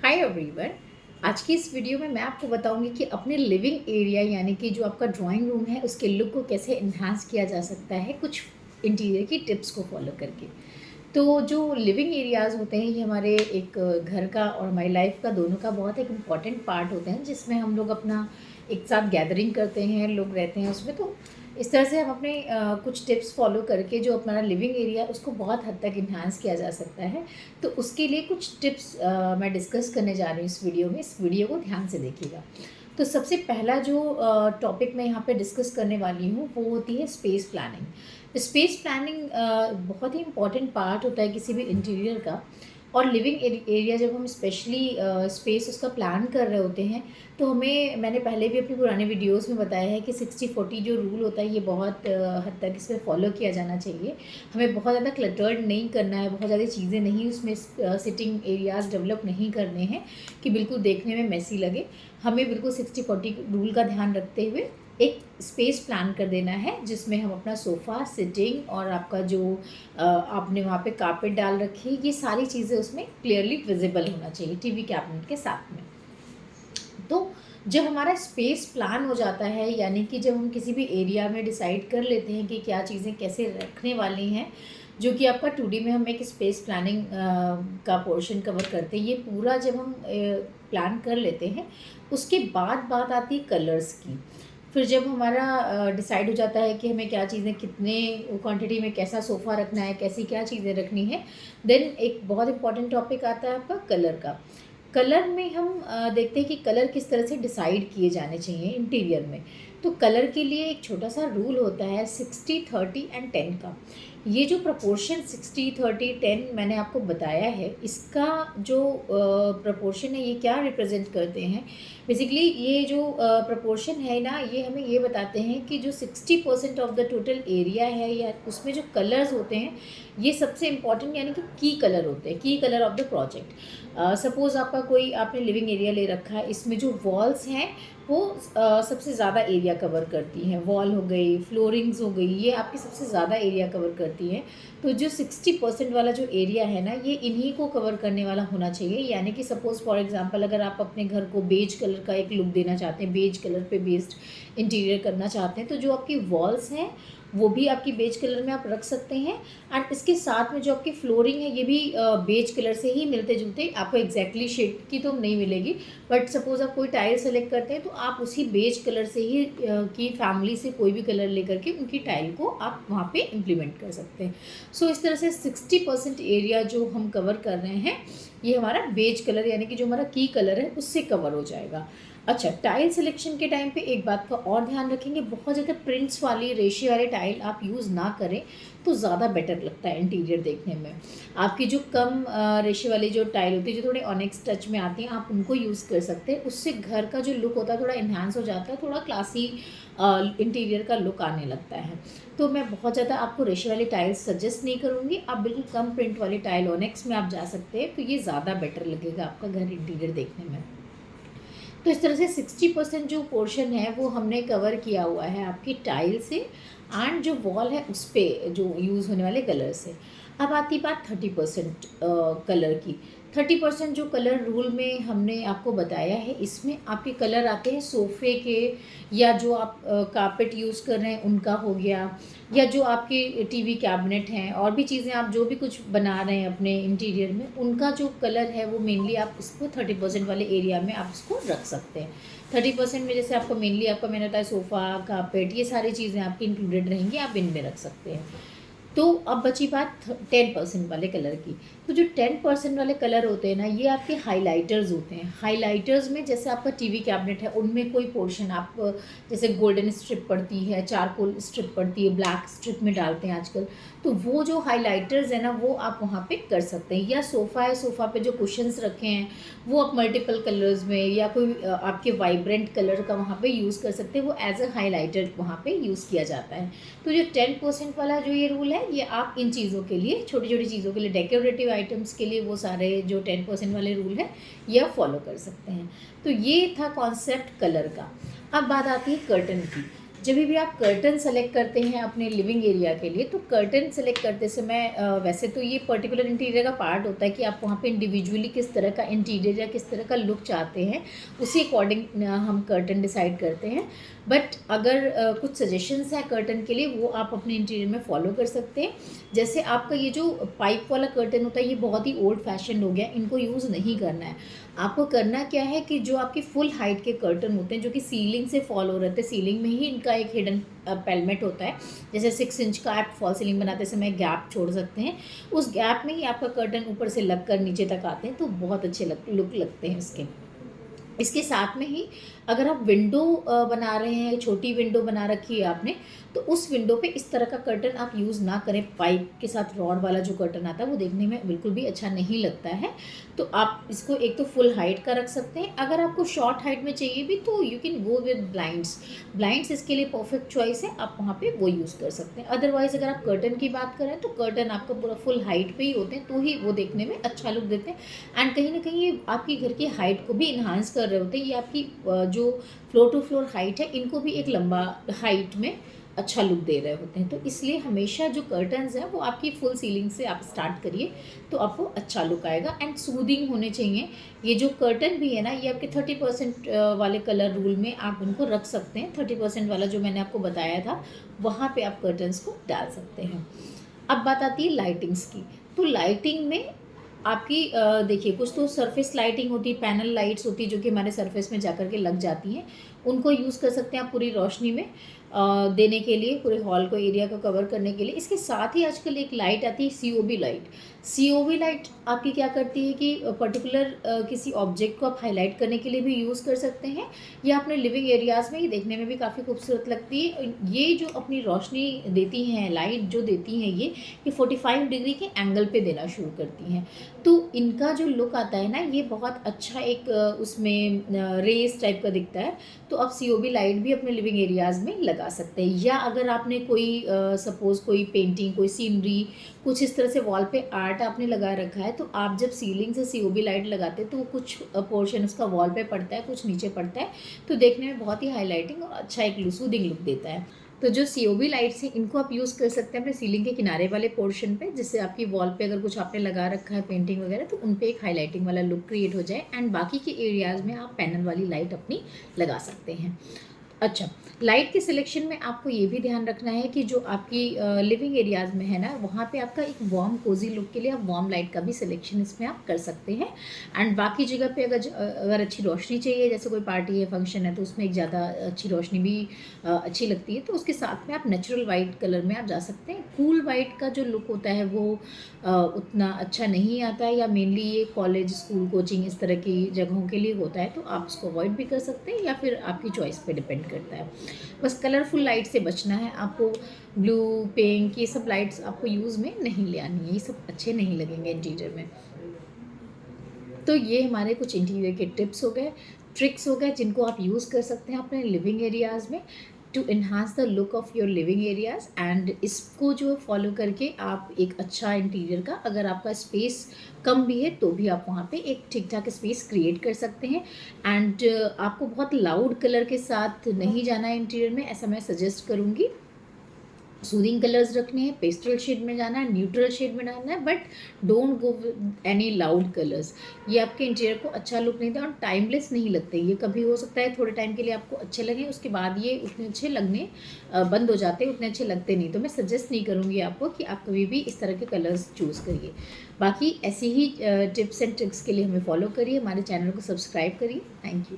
Hi everyone. आज की इस वीडियो में मैं आपको बताऊंगी कि अपने लिविंग एरिया यानी कि जो आपका ड्राइंग रूम है उसके लुक को कैसे इन्हांस किया जा सकता है कुछ इंटीरियर की टिप्स को फॉलो करके। तो जो लिविंग एरियाज़ होते हैं ये हमारे एक घर का और हमारी लाइफ का दोनों का बहुत एक इम्पॉर्टेंट पार्ट होते हैं जिसमें हम लोग अपना एक साथ गैदरिंग करते हैं, लोग रहते हैं उसमें। तो इस तरह से हम अपने कुछ टिप्स फॉलो करके जो अपना लिविंग एरिया उसको बहुत हद तक इन्हांस किया जा सकता है। तो उसके लिए कुछ टिप्स मैं डिस्कस करने जा रही हूँ इस वीडियो में। इस वीडियो को ध्यान से देखिएगा। तो सबसे पहला जो टॉपिक मैं यहाँ पे डिस्कस करने वाली हूँ वो होती है स्पेस प्लानिंग। स्पेस प्लानिंग बहुत ही इम्पॉर्टेंट पार्ट होता है किसी भी इंटीरियर का। और लिविंग एरिया जब हम स्पेशली स्पेस उसका प्लान कर रहे होते हैं तो मैंने पहले भी अपनी पुराने वीडियोस में बताया है कि 60-40 जो रूल होता है ये बहुत हद तक इसमें फॉलो किया जाना चाहिए। हमें बहुत ज़्यादा क्लटर्ड नहीं करना है, बहुत ज़्यादा चीज़ें नहीं उसमें सिटिंग एरियाज़ डेवलप नहीं करने हैं कि बिल्कुल देखने में मैसी लगे। हमें बिल्कुल 60-40 रूल का ध्यान रखते हुए एक स्पेस प्लान कर देना है जिसमें हम अपना सोफ़ा, सिटिंग और आपका जो आपने वहाँ पे कारपेट डाल रखी है ये सारी चीज़ें उसमें क्लियरली विजिबल होना चाहिए टीवी कैबिनेट के साथ में। तो जब हमारा स्पेस प्लान हो जाता है यानी कि जब हम किसी भी एरिया में डिसाइड कर लेते हैं कि क्या चीज़ें कैसे रखने वाली हैं, जो कि आपका 2D में हम एक स्पेस प्लानिंग का पोर्शन कवर करते हैं, ये पूरा जब हम प्लान कर लेते हैं उसके बाद बात आती है कलर्स की। फिर जब हमारा डिसाइड हो जाता है कि हमें क्या चीज़ें कितने क्वांटिटी में कैसा सोफ़ा रखना है, कैसी क्या चीज़ें रखनी है, देन एक बहुत इंपॉर्टेंट टॉपिक आता है आपका कलर का। कलर में हम देखते हैं कि कलर किस तरह से डिसाइड किए जाने चाहिए इंटीरियर में। तो कलर के लिए एक छोटा सा रूल होता है 60-30 एंड 10 का। ये जो प्रपोर्शन 60-30-10 मैंने आपको बताया है इसका जो प्रपोर्शन है ये क्या रिप्रेजेंट करते हैं। बेसिकली ये जो प्रपोर्शन है ना ये हमें ये बताते हैं कि जो 60% ऑफ द टोटल एरिया है या उसमें जो कलर्स होते हैं ये सबसे इम्पॉर्टेंट यानी कि की कलर होते हैं, की colour of the project. Suppose आपने लिविंग एरिया ले रखा है, इसमें जो वॉल्स हैं वो सबसे ज़्यादा एरिया कवर करती हैं। वॉल हो गई, फ्लोरिंग्स हो गई, ये आपकी सबसे ज़्यादा एरिया कवर करती हैं। तो जो 60% वाला जो एरिया है ना ये इन्हीं को कवर करने वाला होना चाहिए। यानी कि सपोज़ फॉर एग्जांपल अगर आप अपने घर को बेज कलर का एक लुक देना चाहते हैं, बेज कलर पे बेस्ड इंटीरियर करना चाहते हैं, तो जो आपकी वॉल्स हैं वो भी आपकी बेज कलर में आप रख सकते हैं। एंड इसके साथ में जो आपकी फ्लोरिंग है ये भी बेज कलर से ही मिलते जुलते, आपको एग्जैक्टली शेड की तो नहीं मिलेगी, बट सपोज़ आप कोई टाइल सेलेक्ट करते हैं तो आप उसी बेज कलर से ही की फैमिली से कोई भी कलर लेकर के उनकी टाइल को आप वहाँ पे इम्प्लीमेंट कर सकते हैं। सो इस तरह से 60% एरिया जो हम कवर कर रहे हैं ये हमारा बेज कलर यानी कि जो हमारा की कलर है उससे कवर हो जाएगा। अच्छा, टाइल सिलेक्शन के टाइम पे एक बात का और ध्यान रखेंगे, बहुत ज़्यादा प्रिंट्स वाली रेशे वाले टाइल आप यूज़ ना करें तो ज़्यादा बेटर लगता है इंटीरियर देखने में। आपकी जो कम रेशे वाली जो टाइल होती है जो थोड़े ऑनेक्स टच में आती हैं आप उनको यूज़ कर सकते हैं। उससे घर का जो लुक होता है थोड़ा इन्हांस हो जाता है, थोड़ा क्लासी इंटीरियर का लुक आने लगता है। तो मैं बहुत ज़्यादा आपको रेशे वाली टाइल्स सजेस्ट नहीं करूँगी, आप बिल्कुल कम प्रिंट वाली टाइल ऑनेक्स में आप जा सकते हैं, तो ये ज़्यादा बेटर लगेगा आपका घर इंटीरियर देखने में। तो इस तरह से 60% जो पोर्शन है वो हमने कवर किया हुआ है आपकी टाइल से एंड जो वॉल है उस पर जो यूज़ होने वाले कलर से। अब आती बात 30% कलर की। 30% जो कलर रूल में हमने आपको बताया है इसमें आपके कलर आते हैं सोफ़े के, या जो आप कारपेट यूज़ कर रहे हैं उनका हो गया, या जो आपके टीवी कैबिनेट हैं और भी चीज़ें आप जो भी कुछ बना रहे हैं अपने इंटीरियर में उनका जो कलर है वो मेनली आप इसको 30% वाले एरिया में आप इसको रख सकते हैं। 30% में जैसे आपको मेनली आपका मैंने बताया सोफ़ा, कारपेट, ये सारी चीज़ें आपकी इंक्लूडेड रहेंगी, आप इनमें रख सकते हैं। तो अब बची बात 10% वाले कलर की। तो जो 10% वाले कलर होते हैं ना ये आपके हाइलाइटर्स होते हैं। हाइलाइटर्स में जैसे आपका टीवी कैबिनेट है उनमें कोई पोर्शन आप जैसे गोल्डन स्ट्रिप पड़ती है, चारकोल स्ट्रिप पड़ती है, ब्लैक स्ट्रिप में डालते हैं आजकल, तो वो जो हाइलाइटर्स है ना वो आप वहाँ पे कर सकते हैं। या सोफ़ा है, सोफ़ा पे जो कुशन्स रखे हैं वो आप मल्टीपल कलर्स में या कोई आपके वाइब्रेंट कलर का वहाँ पे यूज़ कर सकते हैं, वो एज अ हाइलाइटर वहाँ पे यूज़ किया जाता है। तो जो 10% वाला जो ये रूल है ये आप इन चीज़ों के लिए, छोटी छोटी चीज़ों के लिए, डेकोरेटिव आइटम्स के लिए वो सारे जो 10% वाले रूल है ये आप फॉलो कर सकते हैं। तो ये था कॉन्सेप्ट कलर का। अब बात आती है कर्टन की। जब भी आप कर्टन सेलेक्ट करते हैं अपने लिविंग एरिया के लिए, तो कर्टन सेलेक्ट करते समय वैसे तो ये पर्टिकुलर इंटीरियर का पार्ट होता है कि आप वहाँ पे इंडिविजुअली किस तरह का इंटीरियर या किस तरह का लुक चाहते हैं, उसी अकॉर्डिंग हम कर्टन डिसाइड करते हैं। बट अगर कुछ सजेशंस हैं कर्टन के लिए, वो आप अपने इंटीरियर में फॉलो कर सकते हैं। जैसे आपका ये जो पाइप वाला कर्टन होता है, ये बहुत ही ओल्ड फैशन हो गया, इनको यूज़ नहीं करना है। आपको करना क्या है कि जो आपकी फुल हाइट के कर्टन होते हैं, जो कि सीलिंग से फॉल हो रहे थे, सीलिंग में ही इनका एक हिडन पेलमेट होता है। जैसे 6 इंच का आप फॉल सीलिंग बनाते समय गैप छोड़ सकते हैं, उस गैप में ही आपका कर्टन ऊपर से लग कर नीचे तक आते हैं, तो बहुत अच्छे लुक लगते हैं इसके। इसके साथ में ही अगर आप विंडो बना रहे हैं, छोटी विंडो बना रखी है आपने, तो उस विंडो पे इस तरह का कर्टन आप यूज़ ना करें। पाइप के साथ रॉड वाला जो कर्टन आता है, वो देखने में बिल्कुल भी अच्छा नहीं लगता है। तो आप इसको एक तो फुल हाइट का रख सकते हैं, अगर आपको शॉर्ट हाइट में चाहिए भी तो you can go with blinds. Blinds इसके लिए परफेक्ट चॉइस है, आप वहाँ पे वो यूज़ कर सकते हैं। अदरवाइज़ अगर आप कर्टन की बात करें, तो कर्टन आपका पूरा फुल हाइट पे ही होते हैं, तो ही वो देखने में अच्छा लुक देते हैं। एंड कहीं ना कहीं ये आपकी घर की हाइट को भी इन्हांस कर रहे होते हैं। ये आपकी जो फ्लोर टू फ्लोर हाइट है, इनको भी एक लंबा हाइट में अच्छा लुक दे रहे होते हैं। तो इसलिए हमेशा जो कर्टन्स हैं, वो आपकी फुल सीलिंग से आप स्टार्ट करिए, तो आपको अच्छा लुक आएगा एंड सूदिंग होने चाहिए। ये जो कर्टन भी है ना, ये आपके 30% वाले कलर रूल में आप उनको रख सकते हैं। 30% वाला जो मैंने आपको बताया था, वहाँ पे आप कर्टन्स को डाल सकते हैं। अब बात आती है लाइटिंग्स की। तो लाइटिंग में आपकी देखिए, कुछ तो सरफेस लाइटिंग होती है, पैनल लाइट्स होती है, जो कि हमारे सरफेस में जाकर के लग जाती हैं। उनको यूज़ कर सकते हैं आप पूरी रोशनी में देने के लिए, पूरे हॉल को, एरिया को कवर करने के लिए। इसके साथ ही आजकल एक लाइट आती है, सीओबी लाइट। सीओबी लाइट आपकी क्या करती है कि पर्टिकुलर किसी ऑब्जेक्ट को आप हाईलाइट करने के लिए भी यूज़ कर सकते हैं, या अपने लिविंग एरियाज़ में ही देखने में भी काफ़ी खूबसूरत लगती है। ये जो अपनी रोशनी देती हैं, लाइट जो देती हैं, ये 45 डिग्री के एंगल पे देना शुरू करती हैं। तो इनका जो लुक आता है ना, ये बहुत अच्छा एक उसमें रेस टाइप का दिखता है। तो आप सीओबी लाइट भी अपने लिविंग एरियाज़ में लगा सकते हैं। या अगर आपने कोई सपोज़ कोई पेंटिंग, कोई सीनरी, कुछ इस तरह से वॉल पे आर्ट आपने लगा रखा है, तो आप जब सीलिंग से सीओबी लाइट लगाते हैं, तो कुछ पोर्शन उसका वॉल पे पड़ता है, कुछ नीचे पड़ता है, तो देखने में बहुत ही हाईलाइटिंग और अच्छा एक सूदिंग लुक देता है। तो जो सीओबी लाइट्स हैं, इनको आप यूज़ कर सकते हैं अपने सीलिंग के किनारे वाले पोर्शन पे, जिससे आपकी वॉल पे अगर कुछ आपने लगा रखा है पेंटिंग वगैरह, तो उन पे एक हाईलाइटिंग वाला लुक क्रिएट हो जाए। एंड बाकी के एरियाज़ में आप पैनल वाली लाइट अपनी लगा सकते हैं। अच्छा, लाइट के सिलेक्शन में आपको ये भी ध्यान रखना है कि जो आपकी लिविंग एरियाज़ में है ना, वहाँ पे आपका एक वार्म कोजी लुक के लिए आप वार्म लाइट का भी सिलेक्शन इसमें आप कर सकते हैं। एंड बाकी जगह पे अगर अच्छी रोशनी चाहिए, जैसे कोई पार्टी है, फंक्शन है, तो उसमें एक ज़्यादा अच्छी रोशनी भी अच्छी लगती है, तो उसके साथ में आप नेचुरल वाइट कलर में आप जा सकते हैं। कूल वाइट का जो लुक होता है, वो उतना अच्छा नहीं आता है, या मेनली ये कॉलेज, स्कूल, कोचिंग इस तरह की जगहों के लिए होता है, तो आप उसको अवॉइड भी कर सकते हैं, या फिर आपकी चॉइस पे डिपेंड करता है। बस कलरफुल लाइट से बचना है आपको। ब्लू, पिंक, ये सब लाइट्स आपको यूज़ में नहीं ले आनी है, ये सब अच्छे नहीं लगेंगे इंटीरियर में। तो ये हमारे कुछ इंटीरियर के टिप्स हो गए, ट्रिक्स हो गए, जिनको आप यूज़ कर सकते हैं अपने लिविंग एरियाज़ में to enhance the look of your living areas. And इसको जो फॉलो करके आप एक अच्छा इंटीरियर का, अगर आपका स्पेस कम भी है, तो भी आप वहाँ पे एक ठीक ठाक स्पेस क्रिएट कर सकते हैं। एंड आपको बहुत लाउड कलर के साथ नहीं जाना है इंटीरियर में, ऐसा मैं सजेस्ट करूँगी। सूदिंग कलर्स रखने हैं, पेस्टल शेड में जाना है, न्यूट्रल शेड में जाना है, but don't go with any loud colours. ये आपके इंटीरियर को अच्छा लुक नहीं देता और टाइमलेस नहीं लगते। ये कभी हो सकता है थोड़े टाइम के लिए आपको अच्छे लगें, उसके बाद ये उतने अच्छे लगने बंद हो जाते हैं, उतने अच्छे लगते नहीं। तो मैं सजेस्ट नहीं करूँगी आपको कि आप कभी भी इस तरह के कलर्स चूज़ करिए। बाकी ऐसी ही टिप्स एंड ट्रिक्स के लिए हमें फॉलो करिए, हमारे चैनल को सब्सक्राइब करिए। Thank you.